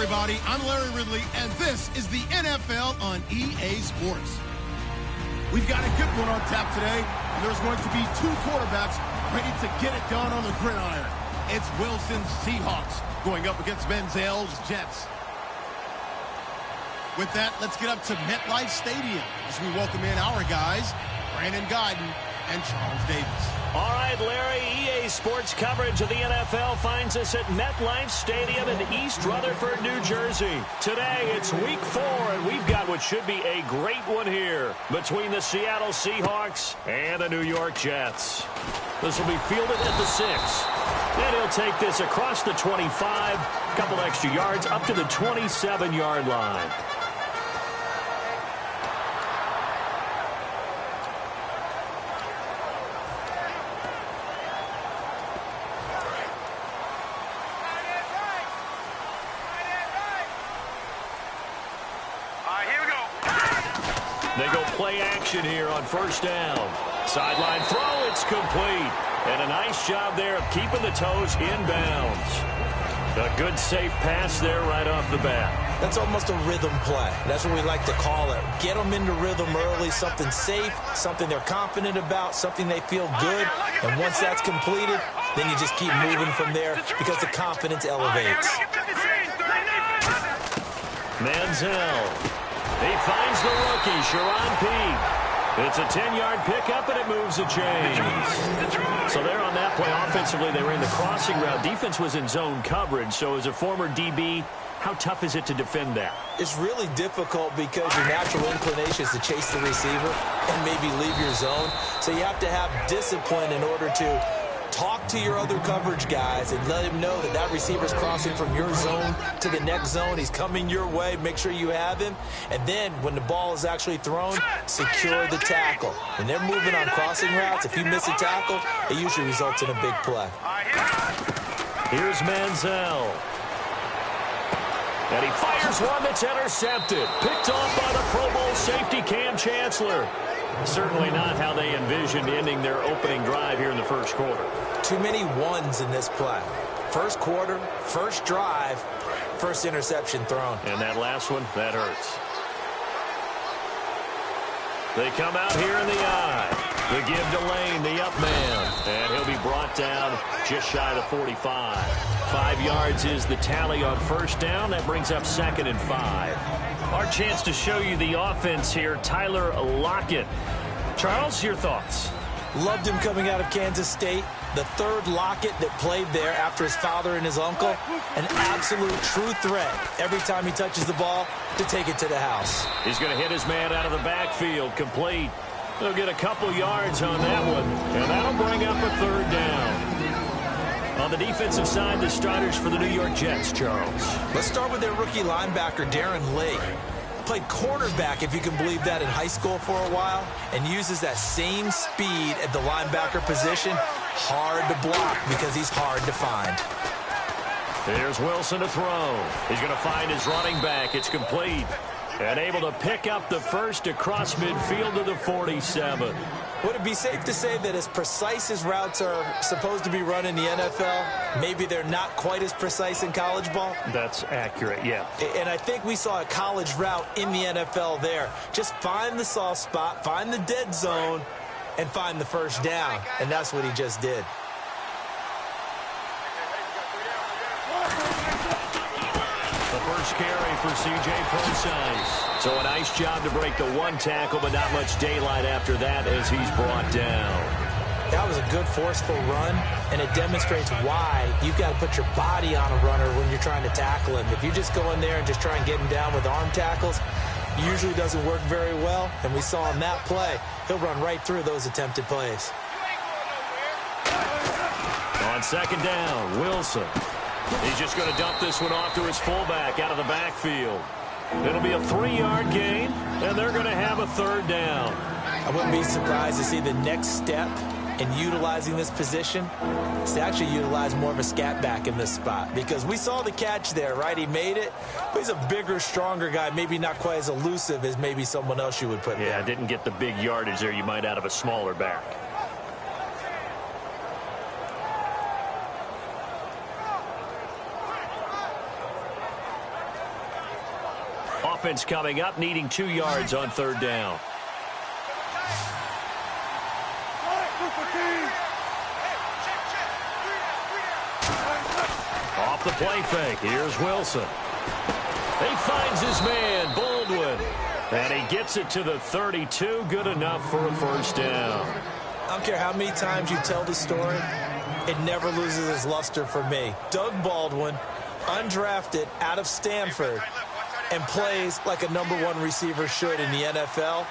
everybody. I'm Larry Ridley, and this is the NFL on EA Sports. We've got a good one on tap today, and there's going to be two quarterbacks ready to get it done on the gridiron. It's Wilson's Seahawks going up against Manziel's Jets. With that, let's get up to MetLife Stadium as we welcome in our guys, Brandon Guyton and Charles Davis. All right, Larry, EA Sports coverage of the NFL finds us at MetLife Stadium in East Rutherford, New Jersey. Today, it's Week 4, and we've got what should be a great one here between the Seattle Seahawks and the New York Jets. This will be fielded at the 6. And he'll take this across the 25, a couple extra yards, up to the 27-yard line. They go play action here on first down. Sideline throw, it's complete. And a nice job there of keeping the toes inbounds. A good safe pass there right off the bat. That's almost a rhythm play. That's what we like to call it. Get them into rhythm early, something safe, something they're confident about, something they feel good. And once that's completed, then you just keep moving from there because the confidence elevates. Manziel. He finds the rookie, Sharon Peak. It's a 10-yard pickup, and it moves the chains. So there on that play, offensively, they ran the crossing route. Defense was in zone coverage, so as a former DB, how tough is it to defend that? It's really difficult because your natural inclination is to chase the receiver and maybe leave your zone. So you have to have discipline in order to talk to your other coverage guys and let him know that that receiver's crossing from your zone to the next zone. He's coming your way. Make sure you have him. And then when the ball is actually thrown, secure the tackle. When they're moving on crossing routes, if you miss a tackle, it usually results in a big play. Here's Manziel. And he fires one that's intercepted. Picked off by the Pro Bowl safety Cam Chancellor. Certainly not how they envisioned ending their opening drive here in the first quarter. Too many ones in this play. First quarter, first drive, first interception thrown. And that last one, that hurts. They come out here in the eye. The give to Lane, the up man. And he'll be brought down just shy of the 45. 5 yards is the tally on first down. That brings up 2nd and 5. Our chance to show you the offense here, Tyler Lockett. Charles, your thoughts? Loved him coming out of Kansas State. The third Lockett that played there after his father and his uncle. An absolute true threat every time he touches the ball to take it to the house. He's going to hit his man out of the backfield, complete. He'll get a couple yards on that one, and that'll bring up a 3rd down. On the defensive side, the starters for the New York Jets, Charles. Let's start with their rookie linebacker, Darren Lee. Played cornerback, if you can believe that, in high school for a while, and uses that same speed at the linebacker position. Hard to block because he's hard to find. Here's Wilson to throw. He's going to find his running back. It's complete. And able to pick up the first across midfield to the 47. Would it be safe to say that as precise as routes are supposed to be run in the NFL, maybe they're not quite as precise in college ball? That's accurate, yeah. And I think we saw a college route in the NFL there. Just find the soft spot, find the dead zone, and find the first down. And that's what he just did. The first carry for C.J. Prosise. So a nice job to break the one tackle, but not much daylight after that as he's brought down. That was a good forceful run, and it demonstrates why you've got to put your body on a runner when you're trying to tackle him. If you just go in there and just try and get him down with arm tackles, it usually doesn't work very well, and we saw in that play, he'll run right through those attempted plays. On 2nd down, Wilson. He's just going to dump this one off to his fullback out of the backfield. It'll be a 3-yard gain, and they're going to have a 3rd down. I wouldn't be surprised to see the next step in utilizing this position is to actually utilize more of a scat back in this spot, because we saw the catch there, right? He made it, but he's a bigger, stronger guy, maybe not quite as elusive as maybe someone else you would put there. Yeah, didn't get the big yardage there you might out of a smaller back. offense coming up, needing 2 yards on third down. Off the play fake. Here's Wilson. He finds his man, Baldwin. And he gets it to the 32. Good enough for a first down. I don't care how many times you tell the story, it never loses its luster for me. Doug Baldwin, undrafted out of Stanford, and plays like a #1 receiver should in the NFL.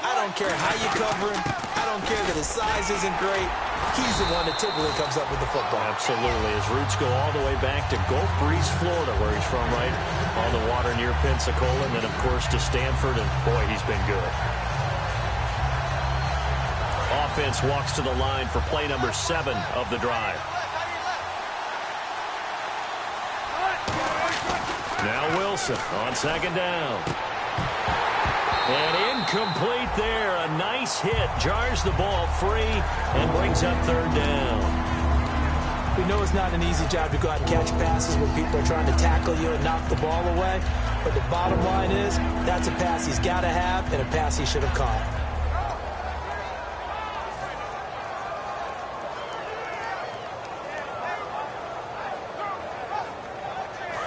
I don't care how you cover him. I don't care that his size isn't great. He's the one that typically comes up with the football. Absolutely. His roots go all the way back to Gulf Breeze, Florida, where he's from, right on the water near Pensacola, and then, of course, to Stanford, and, boy, he's been good. Offense walks to the line for play number 7 of the drive. Now Wilson on second down. And incomplete there. A nice hit. Jars the ball free and brings up third down. We know it's not an easy job to go out and catch passes when people are trying to tackle you and knock the ball away. But the bottom line is that's a pass he's got to have and a pass he should have caught.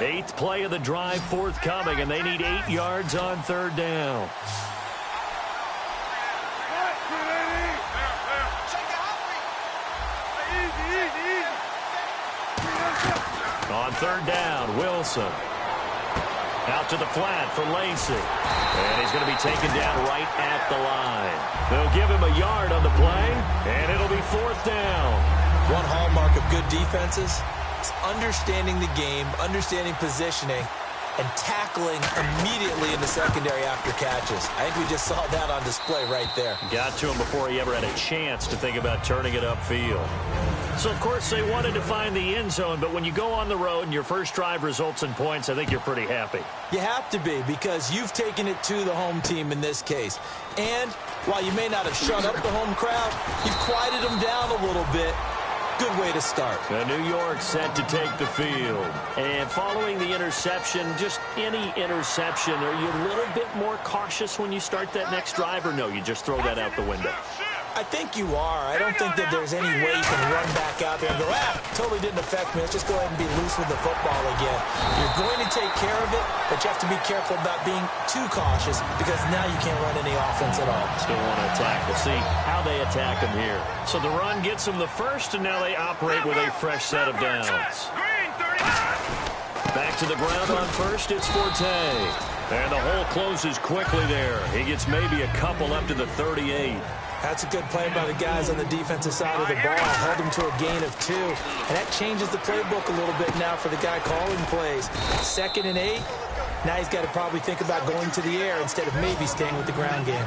Eighth play of the drive forthcoming, and they need 8 yards on third down. On third down, Wilson. Out to the flat for Lacey. And he's going to be taken down right at the line. They'll give him a yard on the play, and it'll be fourth down. One hallmark of good defenses is understanding the game, understanding positioning, and tackling immediately in the secondary after catches. I think we just saw that on display right there. Got to him before he ever had a chance to think about turning it upfield. So, of course, they wanted to find the end zone, but when you go on the road and your first drive results in points, I think you're pretty happy. You have to be, because you've taken it to the home team in this case. And while you may not have shut up the home crowd, you've quieted them down a little bit. Good way to start. New York set to take the field. And following the interception, just any interception, are you a little bit more cautious when you start that next drive, or no, you just throw that out the window? I think you are. I don't think that there's any way you can run back out there and go, totally didn't affect me. Let's just go ahead and be loose with the football again. You're going to take care of it, but you have to be careful about being too cautious, because now you can't run any offense at all. Still want to attack. We'll see how they attack them here. So the run gets them the first, and now they operate with a fresh set of downs. Back to the ground on first, it's Forte. And the hole closes quickly there. He gets maybe a couple up to the 38. That's a good play by the guys on the defensive side of the ball. Held them to a gain of 2. And that changes the playbook a little bit now for the guy calling plays. 2nd and 8. Now he's got to probably think about going to the air instead of maybe staying with the ground game.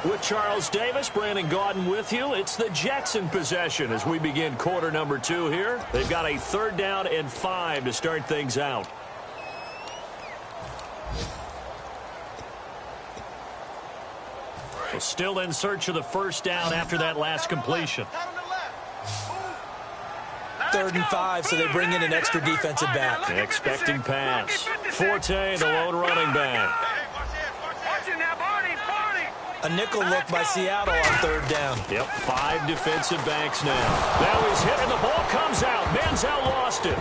With Charles Davis, Brandon Gaudin with you. It's the Jets in possession as we begin quarter number 2 here. They've got a third down and 5 to start things out. Well, still in search of the first down after that last completion. 3rd and 5, so they bring in an extra defensive back. Expecting pass. Forte, the lone running back. A nickel look by Seattle on 3rd down. Yep, 5 defensive backs now. Now he's hit and the ball comes out. Manziel lost it.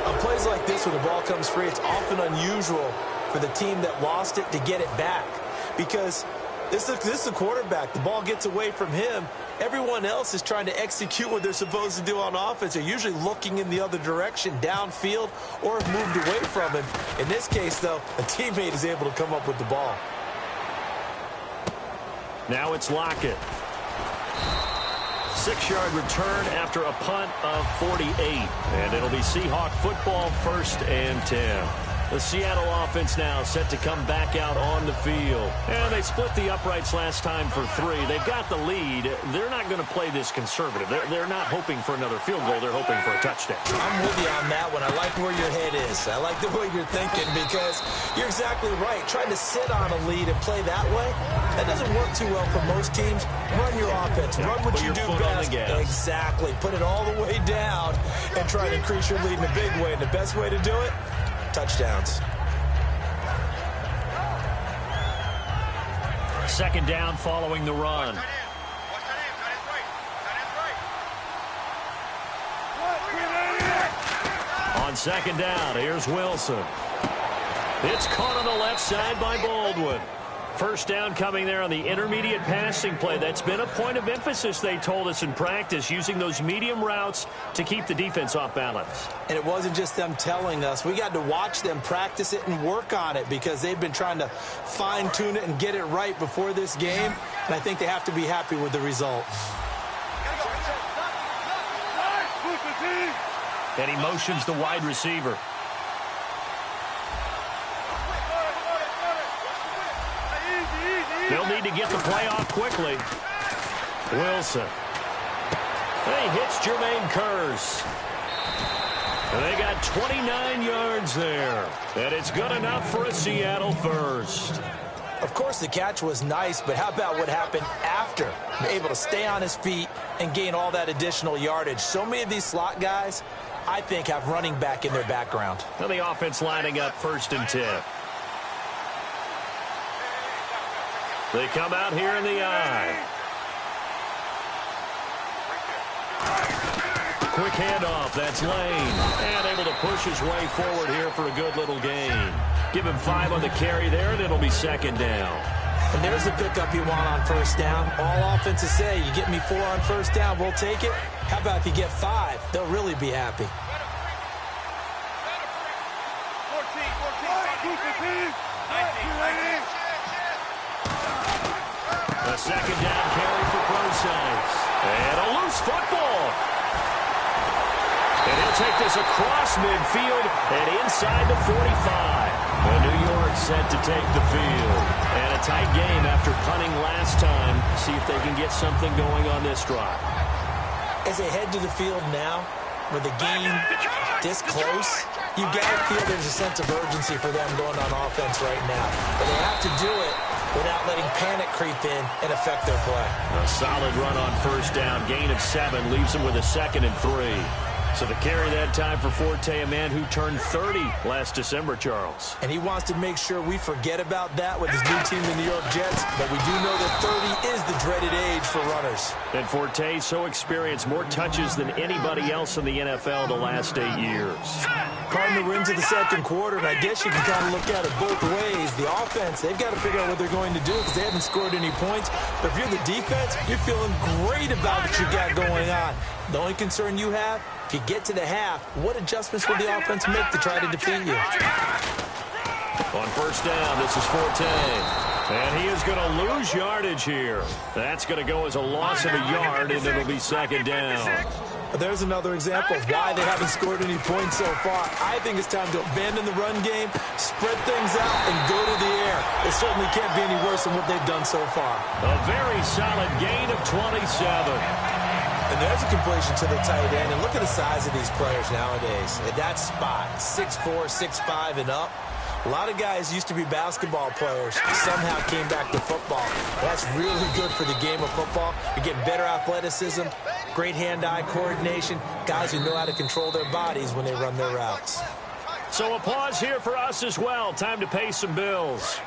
On plays like this, when the ball comes free, it's often unusual for the team that lost it to get it back, because this is a quarterback. The ball gets away from him. Everyone else is trying to execute what they're supposed to do on offense. They're usually looking in the other direction, downfield, or have moved away from him. In this case, though, a teammate is able to come up with the ball. Now it's Lockett. 6-yard return after a punt of 48. And it'll be Seahawk football, 1st and 10. The Seattle offense now set to come back out on the field. And they split the uprights last time for 3. They've got the lead. They're not going to play this conservative. They're not hoping for another field goal. They're hoping for a touchdown. I'm with you on that one. I like where your head is. I like the way you're thinking because you're exactly right. Trying to sit on a lead and play that way, that doesn't work too well for most teams. Run your offense. Run what you do best. Exactly. Put it all the way down and try to increase your lead in a big way. And the best way to do it, touchdowns. Second down following the run. On second down, here's Wilson. It's caught on the left side by Baldwin. First down coming there on the intermediate passing play. That's been a point of emphasis, they told us in practice, using those medium routes to keep the defense off balance. And it wasn't just them telling us. We got to watch them practice it and work on it because they've been trying to fine-tune it and get it right before this game. And I think they have to be happy with the result. And he motions the wide receiver. They'll need to get the play off quickly. Wilson. And he hits Jermaine Kearse. And they got 29 yards there. And it's good enough for a Seattle first. Of course, the catch was nice, but how about what happened after? Able to stay on his feet and gain all that additional yardage. So many of these slot guys, I think, have running back in their background. And the offense lining up 1st and 10. They come out here in the eye. Quick handoff. That's Lane. And able to push his way forward here for a good little gain. Give him 5 on the carry there, and it'll be second down. And there's the pickup you want on first down. All offenses say, you get me 4 on first down, we'll take it. How about if you get 5? They'll really be happy. A second down carry for Procise. And a loose football. And he'll take this across midfield and inside the 45. And New York set to take the field. And a tight game after punting last time. See if they can get something going on this drive. As they head to the field now, with the game this close, you got to feel there's a sense of urgency for them going on offense right now. But they have to do it without letting panic creep in and affect their play. A solid run on first down. Gain of 7 leaves them with a 2nd and 3. So the carry that time for Forte, a man who turned 30 last December, Charles. And he wants to make sure we forget about that with his new team, the New York Jets. But we do know that 30 is the dreaded age for runners. And Forte, so experienced, more touches than anybody else in the NFL the last 8 years. Cardinal into the second quarter, and I guess you can kind of look at it both ways. The offense, they've got to figure out what they're going to do because they haven't scored any points. But if you're the defense, you're feeling great about what you got going on. The only concern you have, if you get to the half, what adjustments will the offense make to try to defeat you? On first down, this is Forte. And he is going to lose yardage here. That's going to go as a loss of a yard, and it'll be second down. There's another example of why they haven't scored any points so far. I think it's time to abandon the run game, spread things out, and go to the air. It certainly can't be any worse than what they've done so far. A very solid gain of 27. And there's a completion to the tight end. And look at the size of these players nowadays. At that spot, 6'4", 6'5", and up. A lot of guys used to be basketball players, somehow came back to football. That's really good for the game of football. You're getting better athleticism, great hand-eye coordination, guys who know how to control their bodies when they run their routes. So a pause here for us as well. Time to pay some bills.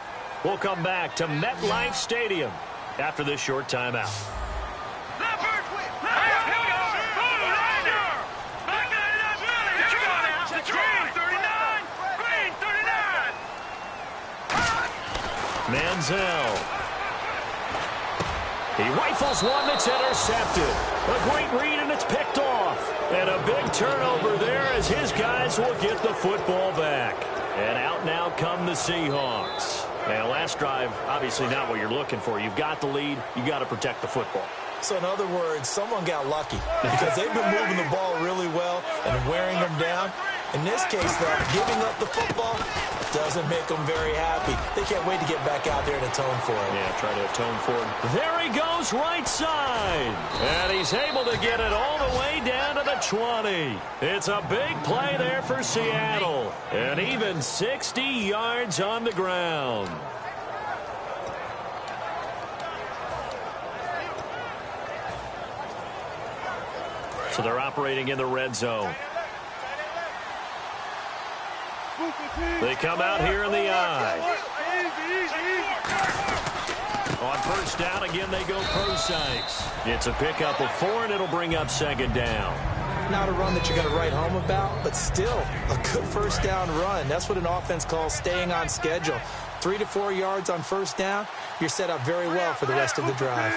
We'll come back to MetLife Stadium after this short timeout. Manziel. He rifles one that's intercepted. A great read, and it's picked off. And a big turnover there as his guys will get the football back. And out now come the Seahawks. And last drive, obviously not what you're looking for. You've got the lead. You've got to protect the football. So in other words, someone got lucky because they've been moving the ball really well and wearing them down. In this case, though, giving up the football doesn't make them very happy. They can't wait to get back out there and atone for it. Yeah, try to atone for it. There he goes, right side. And he's able to get it all the way down to the 20. It's a big play there for Seattle. And even 60 yards on the ground. So they're operating in the red zone. They come out here in the I. On first down, again, they go pro sites. It's a pickup of 4, and it'll bring up second down. Not a run that you're going to write home about, but still a good first down run. That's what an offense calls staying on schedule. 3 to 4 yards on first down, you're set up very well for the rest of the drive.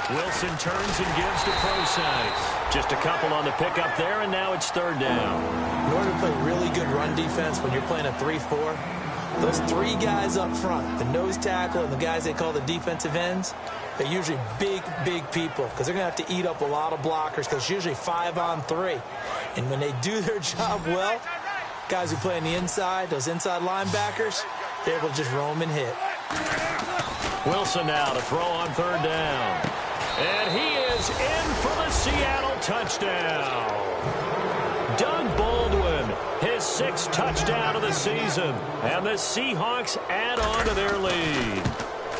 Wilson turns and gives to Procise. Just a couple on the pickup there, and now it's third down. In order to play really good run defense when you're playing a 3-4, those 3 guys up front, the nose tackle and the guys they call the defensive ends, they're usually big, big people because they're going to have to eat up a lot of blockers because it's usually 5 on 3. And when they do their job well, guys who play on the inside, those inside linebackers, they're able to just roam and hit. Wilson now to throw on third down. And he is in for the Seattle touchdown. Doug Baldwin, his 6th touchdown of the season. And the Seahawks add on to their lead.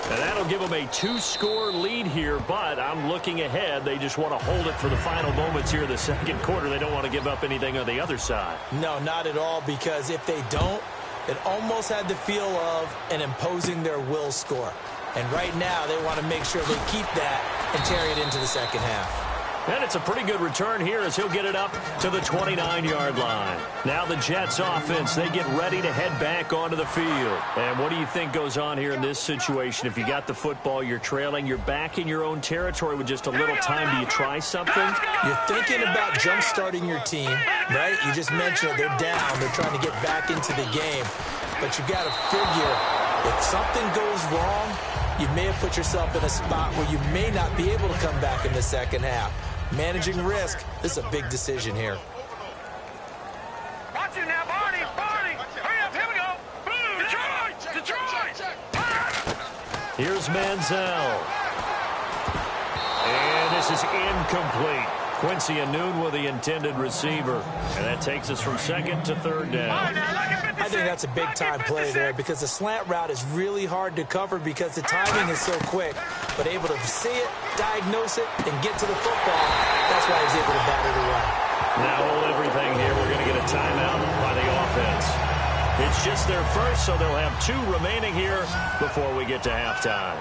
And that'll give them a 2-score lead here, but I'm looking ahead. They just want to hold it for the final moments here in the second quarter. They don't want to give up anything on the other side. No, not at all, because if they don't, it almost had the feel of an imposing their will score. And right now, they want to make sure they keep that and carry it into the second half. And it's a pretty good return here as he'll get it up to the 29-yard line. Now the Jets offense, they get ready to head back onto the field. And what do you think goes on here in this situation? If you got the football, you're trailing, you're back in your own territory with just a little time. Do you try something? You're thinking about jump-starting your team, right? You just mentioned it. They're down. They're trying to get back into the game. But you got to figure if something goes wrong, you may have put yourself in a spot where you may not be able to come back in the second half. Managing risk, this is a big decision here. Watch it now, Barney! Hurry up, here we go! Boom! Detroit! Here's Manziel. And this is incomplete. Quincy Anoon with the intended receiver. And that takes us from second to third down. I think that's a big-time play there because the slant route is really hard to cover because the timing is so quick. But able to see it, diagnose it, and get to the football, that's why he's able to bat it away. Now hold everything here. We're going to get a timeout by the offense. It's just their first, so they'll have 2 remaining here before we get to halftime.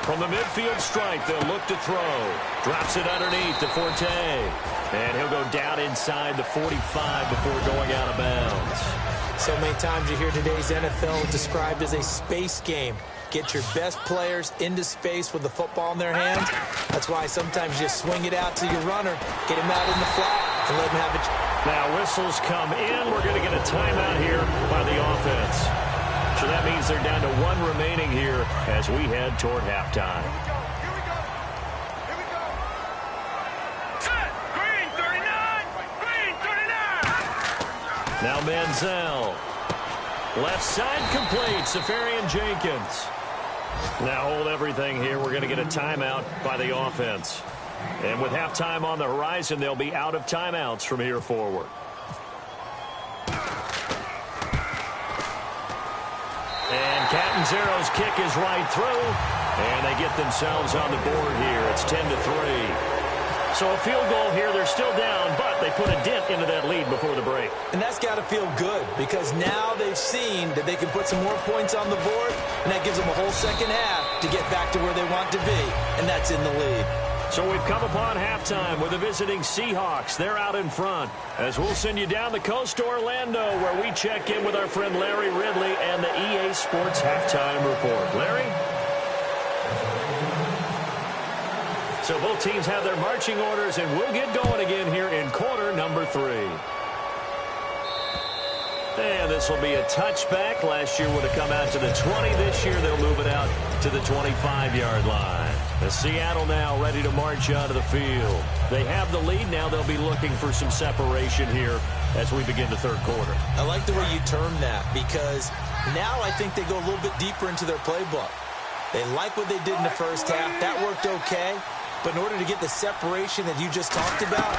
From the midfield stripe, they'll look to throw. Drops it underneath to Forte. And he'll go down inside the 45 before going out of bounds. So many times you hear today's NFL described as a space game. Get your best players into space with the football in their hands. That's why sometimes you just swing it out to your runner, get him out in the flat, and let him have it. Now whistles come in. We're going to get a timeout here by the offense. So that means they're down to 1 remaining here as we head toward halftime. Here we go. Set! Green 39! Green 39! Now Manziel. Left side complete. Safarian Jenkins. Now hold everything here. We're going to get a timeout by the offense. And with halftime on the horizon, they'll be out of timeouts from here forward. And Catanzaro's kick is right through. And they get themselves on the board here. It's 10-3. So a field goal here. They're still down, but they put a dent into that lead before the break. And that's got to feel good because now they've seen that they can put some more points on the board, and that gives them a whole second half to get back to where they want to be, and that's in the lead. So we've come upon halftime with the visiting Seahawks. They're out in front. As we'll send you down the coast to Orlando, where we check in with our friend Larry Ridley and the EA Sports Halftime Report. Larry? So both teams have their marching orders, and we'll get going again here in quarter number 3. And this will be a touchback. Last year would have come out to the 20. This year they'll move it out to the 25-yard line. The Seattle now ready to march onto the field. They have the lead. Now they'll be looking for some separation here as we begin the third quarter. I like the way you term that, because now I think they go a little bit deeper into their playbook. They like what they did in the first half. That worked okay. But in order to get the separation that you just talked about,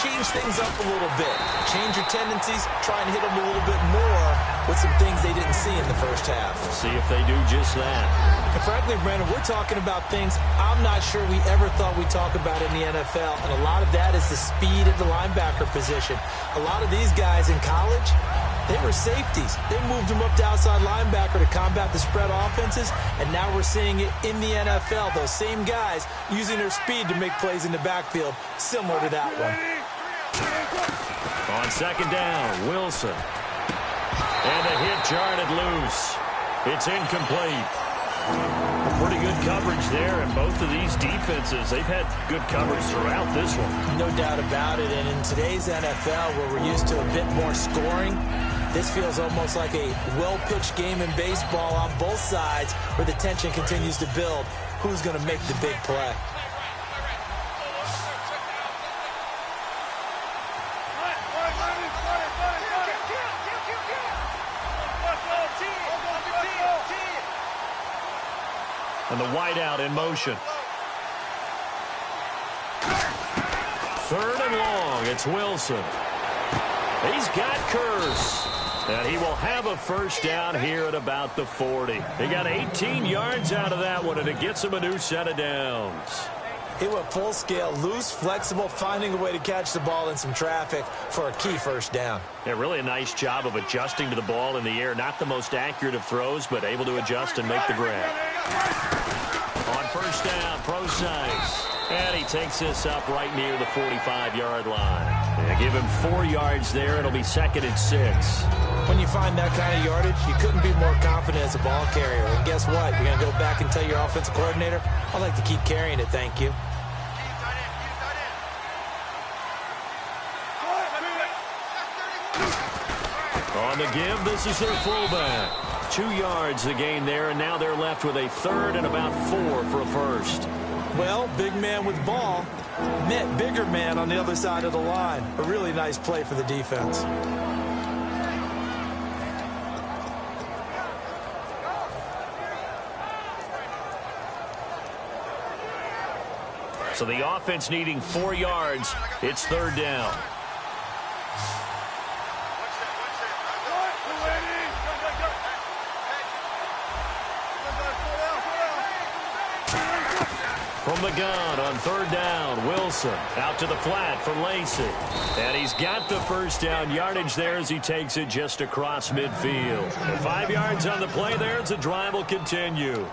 change things up a little bit. Change your tendencies. Try and hit them a little bit more with some things they didn't see in the first half. We'll see if they do just that. And frankly, Brandon, we're talking about things I'm not sure we ever thought we'd talk about in the NFL. And a lot of that is the speed at the linebacker position. A lot of these guys in college, they were safeties. They moved them up to outside linebacker to combat the spread offenses, and now we're seeing it in the NFL. Those same guys using their speed to make plays in the backfield, similar to that one. On second down, Wilson. And a hit jarred loose. It's incomplete. Pretty good coverage there, and both of these defenses, they've had good coverage throughout this one. No doubt about it, and in today's NFL, where we're used to a bit more scoring, this feels almost like a well-pitched game in baseball on both sides where the tension continues to build. Who's going to make the big play? And the wideout in motion. Third and long, it's Wilson. He's got Curse. And he will have a first down here at about the 40. He got 18 yards out of that one, and it gets him a new set of downs. He went full scale, loose, flexible, finding a way to catch the ball in some traffic for a key first down. Yeah, really a nice job of adjusting to the ball in the air. Not the most accurate of throws, but able to adjust and make the grab. On first down, Procise. And he takes this up right near the 45-yard line. Yeah, give him 4 yards there. It'll be second and 6. When you find that kind of yardage, you couldn't be more confident as a ball carrier. And guess what? You're going to go back and tell your offensive coordinator, I'd like to keep carrying it, thank you. On the give, this is their fullback. 2 yards the gain there, and now they're left with a third and about 4 for a first. Well, big man with ball met bigger man on the other side of the line. A really nice play for the defense. So the offense needing 4 yards. It's third down. From the gun on third down, Wilson out to the flat for Lacey. And he's got the first down yardage there as he takes it just across midfield. 5 yards on the play there as the drive will continue.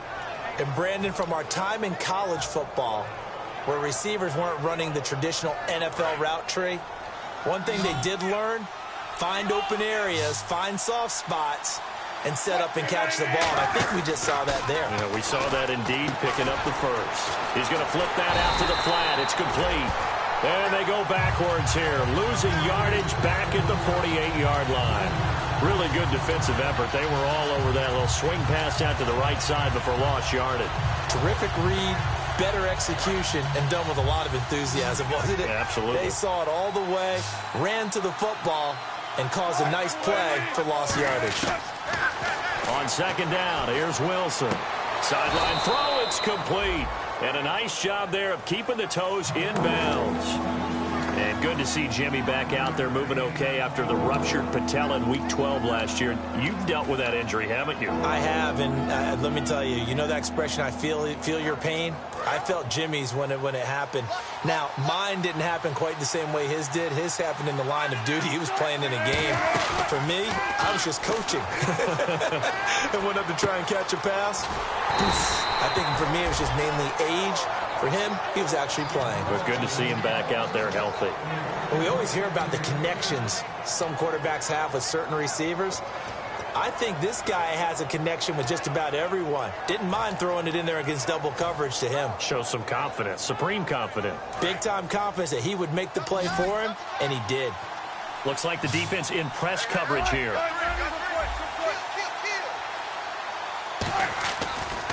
And Brandon, from our time in college football, where receivers weren't running the traditional NFL route tree, one thing they did learn, find open areas, find soft spots, and set up and catch the ball. And I think we just saw that there. Yeah, we saw that indeed, picking up the first. He's going to flip that out to the flat. It's complete. And they go backwards here, losing yardage back at the 48-yard line. Really good defensive effort. They were all over that little swing pass out to the right side before lost yardage. Terrific read, better execution, and done with a lot of enthusiasm, wasn't it? Yeah, absolutely. They saw it all the way, ran to the football, and caused a nice play for lost yardage. On second down, here's Wilson. Sideline throw, it's complete. And a nice job there of keeping the toes in bounds. And good to see Jimmy back out there moving okay after the ruptured patella in Week 12 last year. You've dealt with that injury, haven't you? I have, and let me tell you, you know that expression, I feel your pain? I felt Jimmy's when it happened. Now, mine didn't happen quite the same way his did. His happened in the line of duty. He was playing in a game. For me, I was just coaching. And went up to try and catch a pass. I think for me, it was just mainly age. For him, he was actually playing. But good to see him back out there healthy. We always hear about the connections some quarterbacks have with certain receivers. I think this guy has a connection with just about everyone. Didn't mind throwing it in there against double coverage to him. Shows some confidence, supreme confidence. Big-time confidence that he would make the play for him, and he did. Looks like the defense in press coverage here.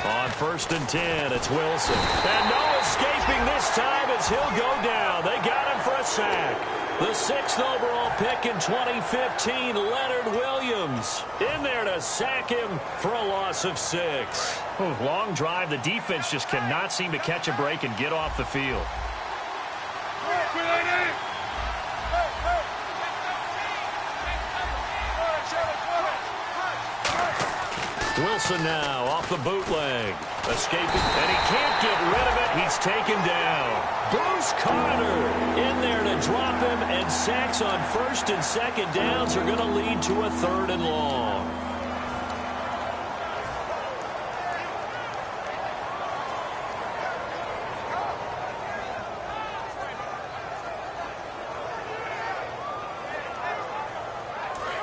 On first and 10. It's Wilson. And no escaping this time as he'll go down. They got him for a sack. The 6th overall pick in 2015, Leonard Williams, in there to sack him for a loss of 6. Long drive. The defense just cannot seem to catch a break and get off the field. Wilson now off the bootleg. Escaping, and he can't get rid of it. He's taken down. Bruce Carter in there to drop him, and sacks on first and second downs are going to lead to a 3rd and long.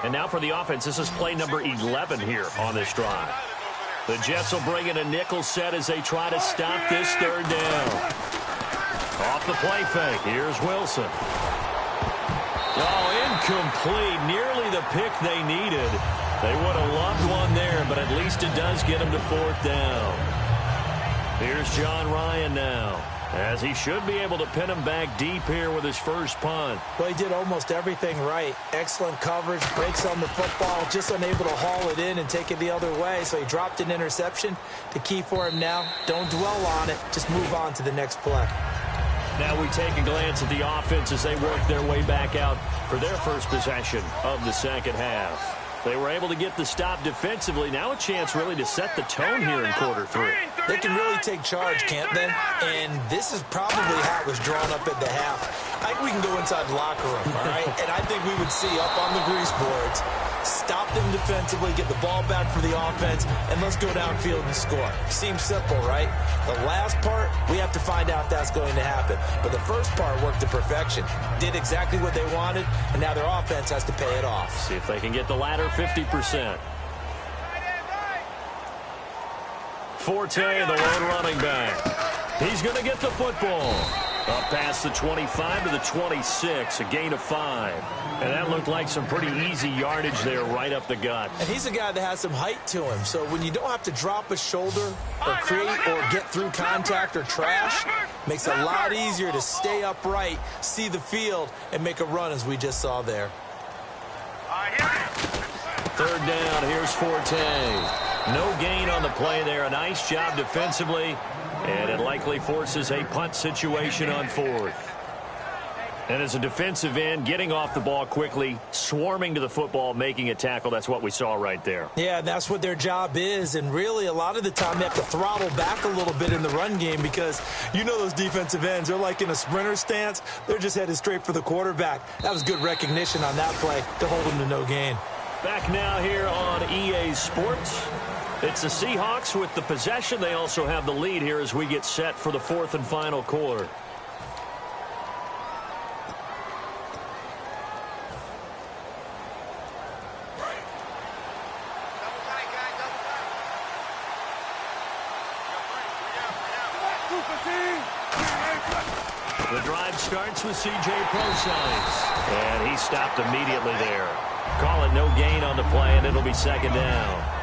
And now for the offense, this is play number 11 here on this drive. The Jets will bring in a nickel set as they try to stop this 3rd down. Off the play fake, here's Wilson. Oh, incomplete. Nearly the pick they needed. They would have loved one there, but at least it does get them to 4th down. Here's John Ryan now, as he should be able to pin him back deep here with his first punt. Well, he did almost everything right. Excellent coverage, breaks on the football, just unable to haul it in and take it the other way. So he dropped an interception. The key for him now, don't dwell on it. Just move on to the next play. Now we take a glance at the offense as they work their way back out for their first possession of the second half. They were able to get the stop defensively. Now a chance really to set the tone here in quarter 3. They can really take charge, can't they? And this is probably how it was drawn up at the half. I think we can go inside the locker room, all right? And I think we would see up on the grease boards, stop them defensively, get the ball back for the offense, and let's go downfield and score. Seems simple, right? The last part, we have to find out if that's going to happen. But the first part worked to perfection. Did exactly what they wanted, and now their offense has to pay it off. See if they can get the latter 50%. Forte, the lone running back. He's going to get the football. Up past the 25 to the 26, a gain of 5. And that looked like some pretty easy yardage there right up the gut. And he's a guy that has some height to him. So when you don't have to drop a shoulder or create or get through contact or trash, makes it a lot easier to stay upright, see the field, and make a run as we just saw there. 3rd down, here's Forte. No gain on the play there. A nice job defensively. And it likely forces a punt situation on 4th. And as a defensive end, getting off the ball quickly, swarming to the football, making a tackle, that's what we saw right there. Yeah, that's what their job is. And really, a lot of the time, they have to throttle back a little bit in the run game because you know those defensive ends, they're like in a sprinter stance. They're just headed straight for the quarterback. That was good recognition on that play to hold them to no gain. Back now here on EA Sports. It's the Seahawks with the possession. They also have the lead here as we get set for the 4th and final quarter. The drive starts with C.J. Prosise, and he stopped immediately there. Call it no gain on the play, and it'll be 2nd down.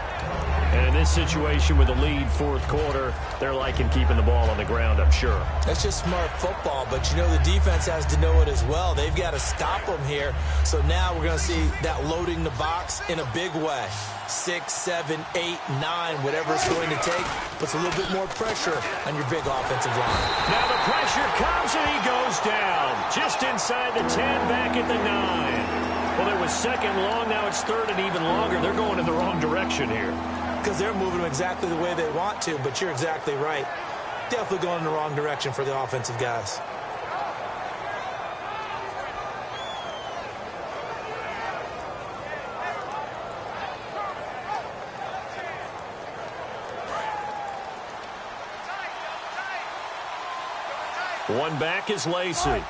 And in this situation with the lead 4th quarter, they're liking keeping the ball on the ground, I'm sure. That's just smart football, but you know the defense has to know it as well. They've got to stop them here. So now we're going to see that loading the box in a big way. 6, 7, 8, 9, whatever it's going to take, puts a little bit more pressure on your big offensive line. Now the pressure comes and he goes down. Just inside the 10, back at the 9. Well, it was 2nd long, now it's 3rd and even longer. They're going in the wrong direction here. Because they're moving them exactly the way they want to, but you're exactly right. Definitely going in the wrong direction for the offensive guys. One back is Lacey.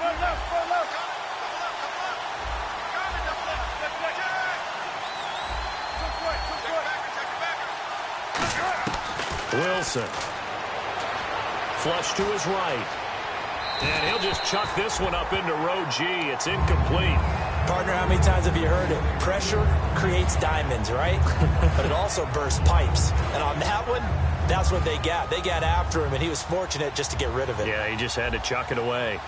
Wilson. Flush to his right. And he'll just chuck this one up into row G. It's incomplete. Partner, how many times have you heard it? Pressure creates diamonds, right? But it also bursts pipes. And on that one, That's what they got. They got after him, and he was fortunate just to get rid of it. Yeah, he just had to chuck it away.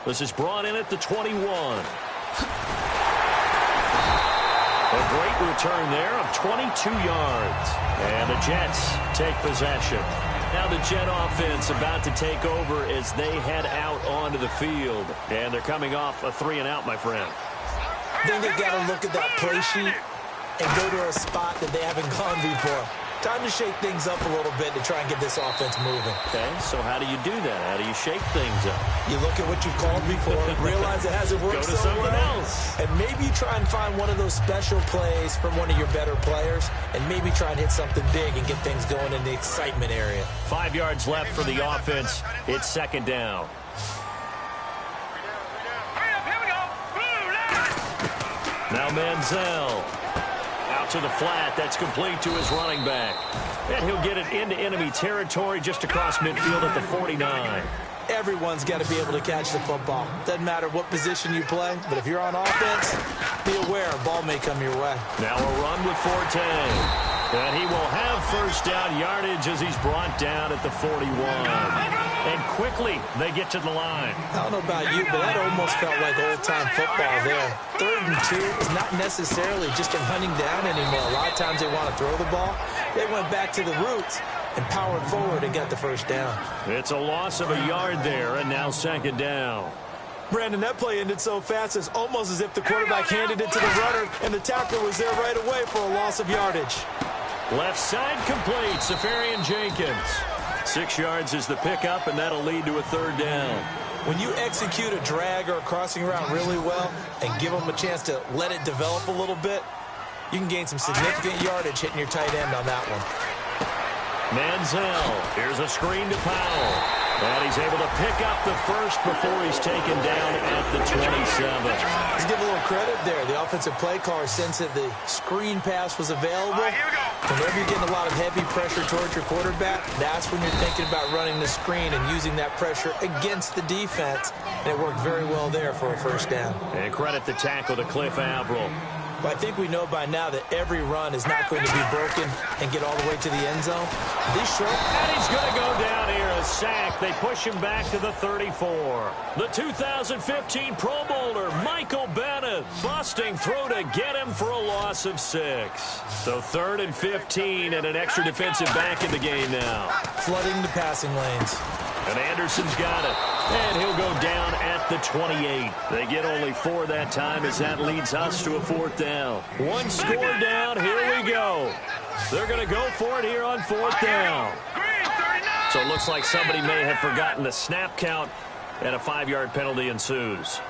This is brought in at the 21. A great return there of 22 yards. And the Jets take possession. Now the Jet offense about to take over as they head out onto the field. And they're coming off a 3-and-out, my friend. I think they've got to look at that play sheet and go to a spot that they haven't gone before. Time to shake things up a little bit to try and get this offense moving. Okay, so how do you do that? How do you shake things up? You look at what you've called before, realize it hasn't worked so well, else. and maybe you try and find one of those special plays from one of your better players, and maybe try and hit something big and get things going in the excitement area. 5 yards left for the offense. It's second down. Now Manziel. Out to the flat. That's complete to his running back. And he'll get it into enemy territory just across midfield at the 49. Everyone's got to be able to catch the football. Doesn't matter what position you play, but if you're on offense, be aware a ball may come your way. Now a run with Forte. And he will have first down yardage as he's brought down at the 41. And quickly, they get to the line. I don't know about you, but that almost felt like old-time football there. 3rd and 2 is not necessarily just a running down anymore. A lot of times they want to throw the ball. They went back to the roots and powered forward and got the first down. It's a loss of a yard there, and now second down. Brandon, that play ended so fast, it's almost as if the quarterback handed it to the runner, and the tackler was there right away for a loss of yardage. Left side complete, Safarian Jenkins. 6 yards is the pickup, and that'll lead to a 3rd down. When you execute a drag or a crossing route really well and give them a chance to let it develop a little bit, you can gain some significant yardage hitting your tight end on that one. Manziel, here's a screen to Powell. And he's able to pick up the first before he's taken down at the 27. Let's give a little credit there. The offensive play caller sensed that the screen pass was available. Whenever you're getting a lot of heavy pressure towards your quarterback, that's when you're thinking about running the screen and using that pressure against the defense. And it worked very well there for a first down. And credit the tackle to Cliff Averill. But I think we know by now that every run is not going to be broken and get all the way to the end zone. This short, and he's going to go down here, a sack. They push him back to the 34. The 2015 Pro Bowler, Michael Bennett, busting through to get him for a loss of 6. So 3rd and 15 and an extra defensive back in the game now. Flooding the passing lanes. And Anderson's got it. And he'll go down at the 28. They get only 4 that time as that leads us to a 4th down. 1 score down. Here we go. They're going to go for it here on 4th down. So it looks like somebody may have forgotten the snap count, and a 5-yard penalty ensues.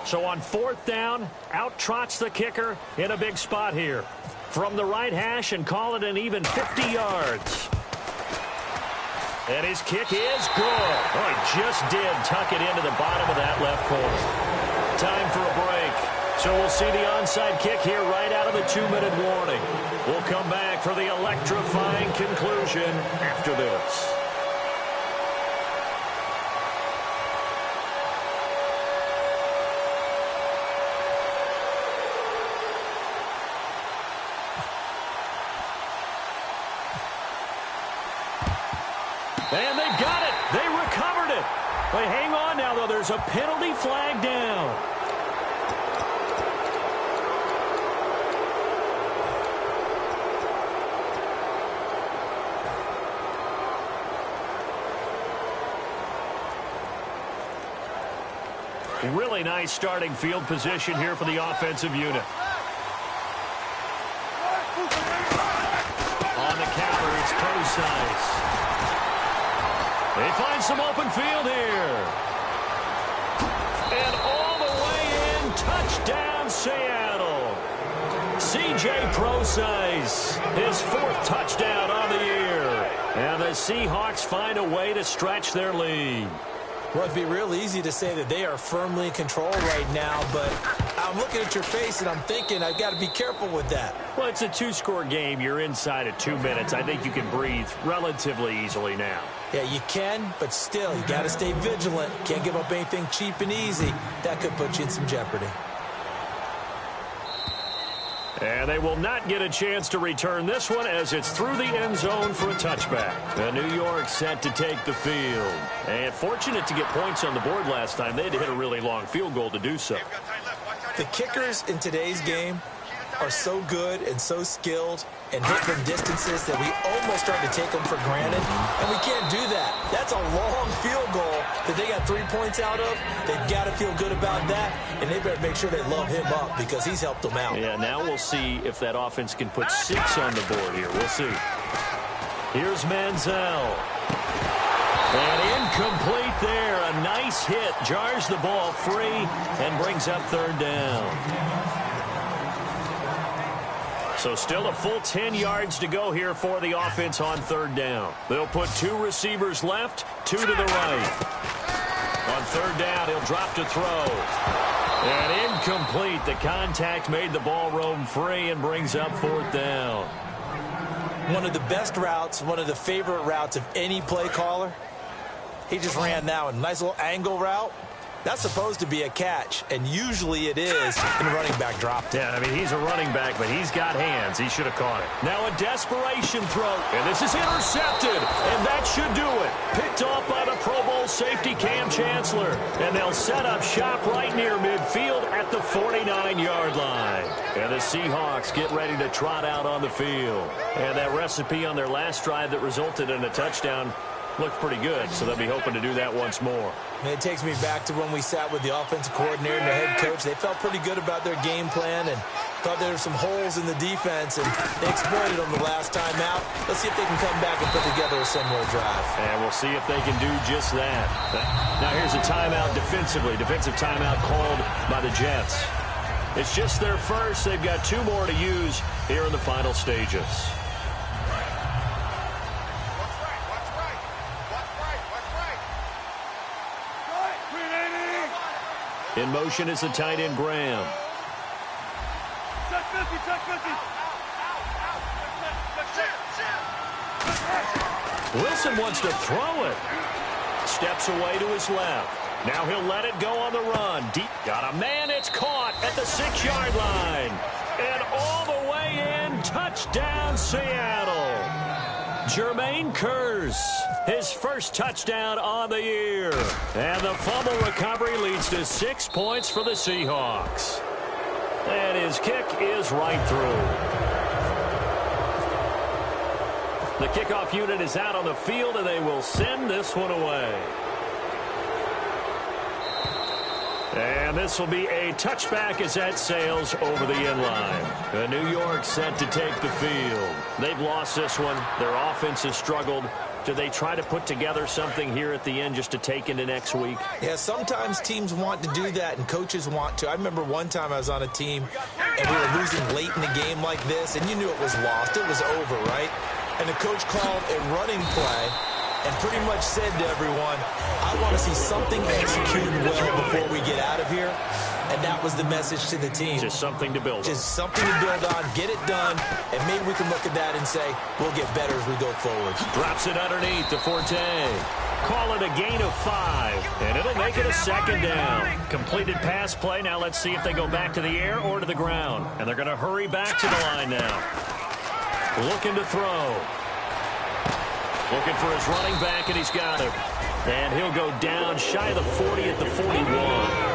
So on 4th down, out trots the kicker in a big spot here. From the right hash and call it an even 50 yards. And his kick is good. Oh, he just did tuck it into the bottom of that left corner. Time for a break. So we'll see the onside kick here right out of the 2-minute warning. We'll come back for the electrifying conclusion after this. And they've got it. They recovered it. But hang on now, though. There's a penalty flag down. Really nice starting field position here for the offensive unit. On the counter, it's Procise. They find some open field here. And all the way in, touchdown Seattle. C.J. Procise, his 4th touchdown on the year. And the Seahawks find a way to stretch their lead. Well, it'd be real easy to say that they are firmly in control right now, but I'm looking at your face and I'm thinking I've got to be careful with that. Well, it's a two-score game. You're inside at 2 minutes. I think you can breathe relatively easily now. Yeah, you can, but still, you got to stay vigilant. Can't give up anything cheap and easy. That could put you in some jeopardy. And they will not get a chance to return this one as it's through the end zone for a touchback. The New York set to take the field. And fortunate to get points on the board last time. They had to hit a really long field goal to do so. The kickers in today's game are so good and so skilled and hit from distances that we almost start to take them for granted, and we can't do that. That's a long field goal that they got 3 points out of. They've got to feel good about that, and they better make sure they love him up because he's helped them out. Yeah, now we'll see if that offense can put 6 on the board here. We'll see. Here's Manziel. And incomplete there. A nice hit. Jars the ball free and brings up third down. So still a full 10 yards to go here for the offense on third down. They'll put 2 receivers left, 2 to the right. On third down, he'll drop to throw. And incomplete. The contact made the ball roam free and brings up fourth down. One of the best routes, one of the favorite routes of any play caller. He just ran that one. Nice little angle route. That's supposed to be a catch, and usually it is, and the running back dropped it. Yeah, I mean, he's a running back, but he's got hands. He should have caught it. Now a desperation throw, and this is intercepted, and that should do it. Picked off by the Pro Bowl safety Cam Chancellor, and they'll set up shop right near midfield at the 49-yard line. And the Seahawks get ready to trot out on the field. And that recipe on their last drive that resulted in a touchdown looked pretty good, so they'll be hoping to do that once more. And it takes me back to when we sat with the offensive coordinator and the head coach. They felt pretty good about their game plan and thought there were some holes in the defense, and they exploited them the last time out. Let's see if they can come back and put together a similar drive. And we'll see if they can do just that. Now here's a timeout defensively. Defensive timeout called by the Jets. It's just their first. They've got 2 more to use here in the final stages. In motion is the tight end, Graham. Wilson wants to throw it. Steps away to his left. Now he'll let it go on the run. Deep. Got a man. It's caught at the 6-yard line. And all the way in. Touchdown, Seattle. Jermaine Kearse, his first touchdown on the year. And the fumble recovery leads to 6 points for the Seahawks. And his kick is right through. The kickoff unit is out on the field, and they will send this one away. And this will be a touchback as that sails over the end line. The New York set to take the field. They've lost this one. Their offense has struggled. Do they try to put together something here at the end just to take into next week? Yeah, sometimes teams want to do that and coaches want to. I remember one time I was on a team and we were losing late in the game like this, and you knew it was lost. It was over, right? And the coach called a running play and pretty much said to everyone, I want to see something executed well before we get out of here. And that was the message to the team. Just something to build on. Just something to build on, get it done, and maybe we can look at that and say, we'll get better as we go forward. Drops it underneath to Forte. Call it a gain of 5, and it'll make it a second down. Completed pass play. Now let's see if they go back to the air or to the ground. And they're going to hurry back to the line now. Looking to throw. Looking for his running back, and he's got him. And he'll go down shy of the 40 at the 41.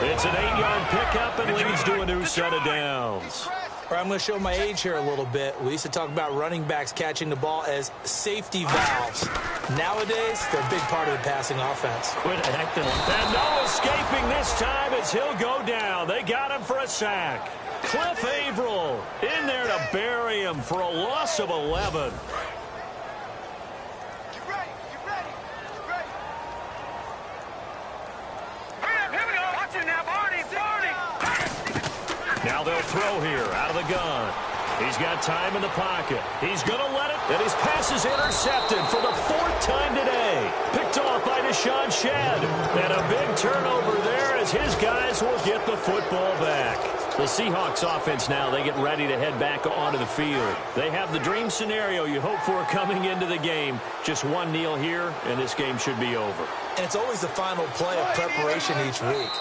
It's an 8-yard pickup and leads to a new set of downs. All right, I'm going to show my age here a little bit. We used to talk about running backs catching the ball as safety valves. Nowadays, they're a big part of the passing offense. Quit acting like that. And no escaping this time as he'll go down. They got him for a sack. Cliff Averill in there to bury him for a loss of 11. Now they'll throw here out of the gun. He's got time in the pocket. He's going to let it, and his pass is intercepted for the 4th time today. Picked off by Sean Shedd. And a big turnover there as his guys will get the football back. The Seahawks offense now, they get ready to head back onto the field. They have the dream scenario you hope for coming into the game. Just one kneel here, and this game should be over. And it's always the final play of preparation each week.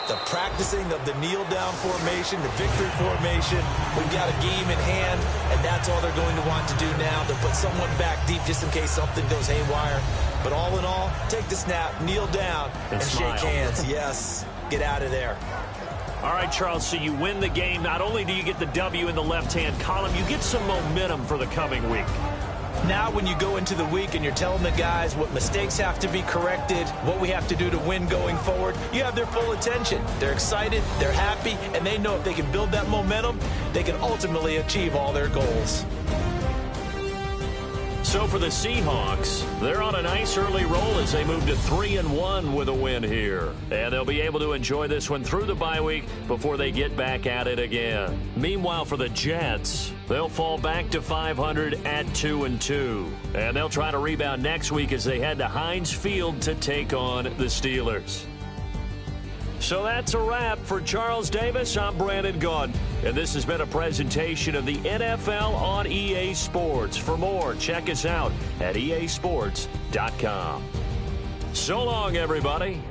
The practicing of the kneel-down formation, the victory formation. We've got a game in hand, and that's all they're going to want to do now. They'll put someone back deep just in case something goes haywire. But all in all, take the snap, kneel down, and shake hands. Yes, get out of there. All right, Charles, so you win the game. Not only do you get the W in the left-hand column, you get some momentum for the coming week. Now when you go into the week and you're telling the guys what mistakes have to be corrected, what we have to do to win going forward, you have their full attention. They're excited, they're happy, and they know if they can build that momentum, they can ultimately achieve all their goals. So for the Seahawks, they're on a nice early roll as they move to 3-1 with a win here. And they'll be able to enjoy this one through the bye week before they get back at it again. Meanwhile, for the Jets, they'll fall back to 500 at 2-2. And they'll try to rebound next week as they head to Heinz Field to take on the Steelers. So that's a wrap. For Charles Davis, I'm Brandon Gaudin. And this has been a presentation of the NFL on EA Sports. For more, check us out at easports.com. So long, everybody.